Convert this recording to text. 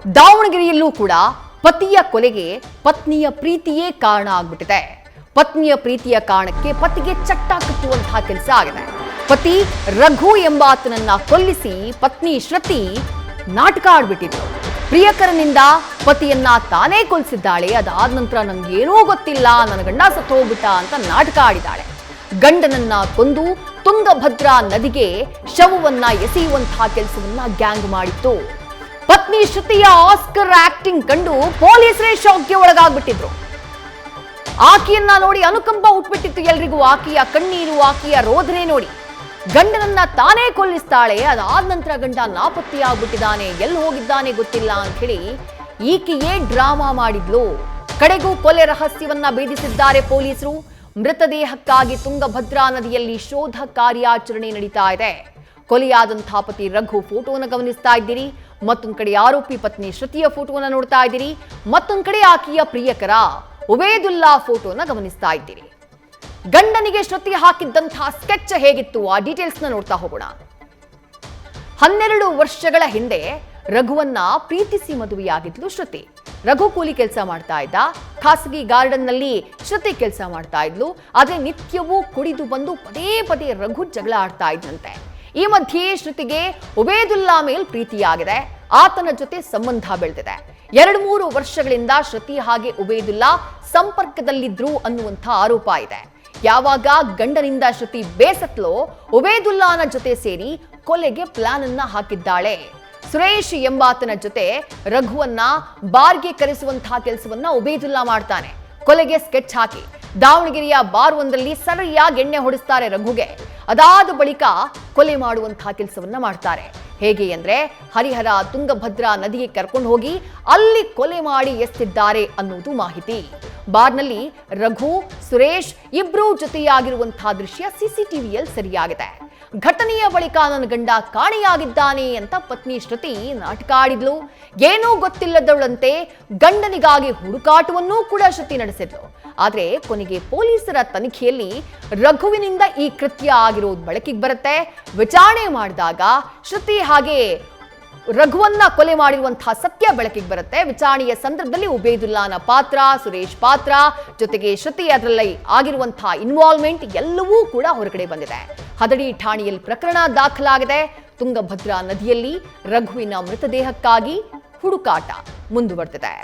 ದಾವಣಗೆರೆಯಲ್ಲೂ ಕೂಡ ಪತಿಯ ಕೊಲೆಗೆ ಪತ್ನಿಯ ಪ್ರೀತಿಯೇ ಕಾರಣ ಆಗ್ಬಿಟ್ಟಿದೆ. ಪತ್ನಿಯ ಪ್ರೀತಿಯ ಕಾರಣಕ್ಕೆ ಪತಿಗೆ ಚಟ್ಟ ಕಟ್ಟುವಂತಹ ಕೆಲಸ ಆಗಿದೆ. ಪತಿ ರಘು ಎಂಬಾತನನ್ನ ಕೊಲ್ಲಿಸಿ ಪತ್ನಿ ಶ್ರುತಿ ನಾಟಕ ಆಡ್ಬಿಟ್ಟಿದ್ರು. ಪ್ರಿಯಕರನಿಂದ ಪತಿಯನ್ನ ತಾನೇ ಕೊಲ್ಲಿಸಿದ್ದಾಳೆ. ಅದಾದ ನಂತರ ನಂಗೇನೂ ಗೊತ್ತಿಲ್ಲ, ನನ್ನ ಗಂಡ ಸತ್ತು ಹೋಗ್ಬಿಟ್ಟ ಅಂತ ನಾಟಕ ಆಡಿದಾಳೆ. ಗಂಡನನ್ನ ಕೊಂದು ತುಂಗಭದ್ರಾ ನದಿಗೆ ಶವವನ್ನ ಎಸೆಯುವಂತಹ ಕೆಲಸವನ್ನ ಗ್ಯಾಂಗ್ ಮಾಡಿತ್ತು. ಪತ್ನಿ ಶ್ರುತಿಯ ಆಸ್ಕರ್ ಆಕ್ಟಿಂಗ್ ಕಂಡು ಪೊಲೀಸರೇ ಶಾಕ್ಗೆ ಒಳಗಾಗ್ಬಿಟ್ಟಿದ್ರು. ಆಕೆಯನ್ನ ನೋಡಿ ಅನುಕಂಪ ಹುಟ್ಬಿಟ್ಟಿತ್ತು ಎಲ್ರಿಗೂ. ಆಕೆಯ ಕಣ್ಣೀರು, ಆಕೆಯ ರೋದನೆ ನೋಡಿ ಗಂಡನನ್ನ ತಾನೇ ಕೊಲ್ಲಿಸ್ತಾಳೆ. ಅದಾದ ನಂತರ ಗಂಡ ನಾಪತ್ತೆಯಾಗ್ಬಿಟ್ಟಿದ್ದಾನೆ, ಎಲ್ಲಿ ಹೋಗಿದ್ದಾನೆ ಗೊತ್ತಿಲ್ಲ ಅಂತ ಹೇಳಿ ಈಕೆಯೇ ಡ್ರಾಮಾ ಮಾಡಿದ್ಲು. ಕಡೆಗೂ ಕೊಲೆ ರಹಸ್ಯವನ್ನ ಭೇದಿಸಿದ್ದಾರೆ ಪೊಲೀಸರು. ಮೃತದೇಹಕ್ಕಾಗಿ ತುಂಗಭದ್ರಾ ನದಿಯಲ್ಲಿ ಶೋಧ ಕಾರ್ಯಾಚರಣೆ ನಡೀತಾ ಇದೆ. ಕೊಲೆಯಾದಂತಹ ಪತಿ ರಘು ಫೋಟೋನ ಗಮನಿಸ್ತಾ ಇದ್ದೀರಿ. ಮತ್ತೊಂದು ಕಡೆ ಆರೋಪಿ ಪತ್ನಿ ಶ್ರುತಿಯ ಫೋಟೋನ ನೋಡ್ತಾ ಇದ್ದೀರಿ. ಮತ್ತೊಂದು ಕಡೆ ಆಕೆಯ ಪ್ರಿಯಕರ ಉಬೇದುಲ್ಲಾ ಫೋಟೋನ ಗಮನಿಸ್ತಾ ಇದ್ದೀರಿ. ಗಂಡನಿಗೆ ಶ್ರುತಿ ಹಾಕಿದ್ದಂತಹ ಸ್ಕೆಚ್ ಹೇಗಿತ್ತು ಆ ಡೀಟೇಲ್ಸ್ ನ ನೋಡ್ತಾ ಹೋಗೋಣ. 12 ವರ್ಷಗಳ ಹಿಂದೆ ರಘುವನ್ನ ಪ್ರೀತಿಸಿ ಮದುವೆಯಾಗಿದ್ಲು ಶ್ರುತಿ. ರಘು ಕೂಲಿ ಕೆಲಸ ಮಾಡ್ತಾ ಇದ್ದ. ಖಾಸಗಿ ಗಾರ್ಡನ್ ನಲ್ಲಿ ಶ್ರುತಿ ಕೆಲಸ ಮಾಡ್ತಾ ಇದ್ಲು. ಆದ್ರೆ ನಿತ್ಯವೂ ಕುಡಿದು ಬಂದು ಪದೇ ಪದೇ ರಘು ಜಗಳ ಆಡ್ತಾ ಇದ್ದಂತೆ. ಈ ಮಧ್ಯೆ ಶ್ರುತಿಗೆ ಉಬೇದುಲ್ಲಾ ಮೇಲ್ ಪ್ರೀತಿಯಾಗಿದೆ. ಆತನ ಜೊತೆ ಸಂಬಂಧ ಬೆಳೆದಿದೆ. 2-3 ವರ್ಷಗಳಿಂದ ಶ್ರುತಿ ಹಾಗೆ ಉಬೇದುಲ್ಲಾ ಸಂಪರ್ಕದಲ್ಲಿದ್ರು ಅನ್ನುವಂಥ ಆರೋಪ ಇದೆ. ಯಾವಾಗ ಗಂಡನಿಂದ ಶ್ರುತಿ ಬೇಸತ್ಲೋ ಉಬೇದುಲ್ಲಾನ ಜೊತೆ ಸೇರಿ ಕೊಲೆಗೆ ಪ್ಲಾನ್ ಅನ್ನ ಹಾಕಿದ್ದಾಳೆ. ಸುರೇಶ್ ಎಂಬಾತನ ಜೊತೆ ರಘುವನ್ನ ಬಾರ್ಗೆ ಕರೆಸುವಂತಹ ಕೆಲಸವನ್ನ ಉಬೇದುಲ್ಲಾ ಮಾಡ್ತಾನೆ. ಕೊಲೆಗೆ ಸ್ಕೆಚ್ ಹಾಕಿ ದಾವಣಗೆರೆಯ ಬಾರ್ ಒಂದರಲ್ಲಿ ಸರಿಯಾಗಿ ಎಣ್ಣೆ ಹೊಡಿಸ್ತಾರೆ ರಘುಗೆ. ಅದಾದ ಬಳಿಕ ಕೊಲೆ ಮಾಡುವಂತಹ ಕೆಲಸವನ್ನ ಮಾಡ್ತಾರೆ. ಹೇಗೆ ಅಂದ್ರೆ ಹರಿಹರ ತುಂಗಭದ್ರಾ ನದಿಗೆ ಕರ್ಕೊಂಡು ಹೋಗಿ ಅಲ್ಲಿ ಕೊಲೆ ಮಾಡಿ ಎಸ್ತಿದ್ದಾರೆ ಅನ್ನೋದು ಮಾಹಿತಿ. ಬಾರ್ನಲ್ಲಿ ರಘು, ಸುರೇಶ್ ಇಬ್ರು ಜೊತೆಯಾಗಿರುವಂತಹ ದೃಶ್ಯ ಸಿಸಿಟಿವಿಯಲ್ಲಿ ಸರಿಯಾಗಿದೆ. ಘಟನೆಯ ಬಳಿಕ ನನ್ನ ಗಂಡ ಕಾಣೆಯಾಗಿದ್ದಾನೆ ಅಂತ ಪತ್ನಿ ಶ್ರುತಿ ನಾಟಕ ಆಡಿದ್ಲು. ಏನೂ ಗೊತ್ತಿಲ್ಲದವಳಂತೆ ಗಂಡನಿಗಾಗಿ ಹುಡುಕಾಟವನ್ನೂ ಕೂಡ ಶ್ರುತಿ ನಡೆಸಿದ್ಲು. ಆದ್ರೆ ಕೊನೆಗೆ ಪೊಲೀಸರ ತನಿಖೆಯಲ್ಲಿ ರಘುವಿನಿಂದ ಈ ಕೃತ್ಯ ಆಗಿರೋದು ಬೆಳಕಿಗೆ ಬರುತ್ತೆ. ವಿಚಾರಣೆ ಮಾಡಿದಾಗ ಶ್ರುತಿ ಹಾಗೆ ರಘುವನ್ನ ಕೊಲೆ ಮಾಡಿರುವಂತಹ ಸತ್ಯ ಬೆಳಕಿಗೆ ಬರುತ್ತೆ. ವಿಚಾರಣೆಯ ಸಂದರ್ಭದಲ್ಲಿ ಉಬೇದುಲ್ಲಾನ ಪಾತ್ರ, ಸುರೇಶ್ ಪಾತ್ರ ಜೊತೆಗೆ ಶ್ರುತಿ ಅದರಲ್ಲಿ ಆಗಿರುವಂತಹ ಇನ್ವಾಲ್ವ್ಮೆಂಟ್ ಎಲ್ಲವೂ ಕೂಡ ಹೊರಗಡೆ ಬಂದಿದೆ. ಹದಡಿ ಠಾಣೆಯಲ್ಲಿ ಪ್ರಕರಣ ದಾಖಲಾಗಿದೆ. ತುಂಗಭದ್ರಾ ನದಿಯಲ್ಲಿ ರಘುವಿನ ಮೃತದೇಹಕ್ಕಾಗಿ ಹುಡುಕಾಟ ಮುಂದುವರೆದಿದೆ.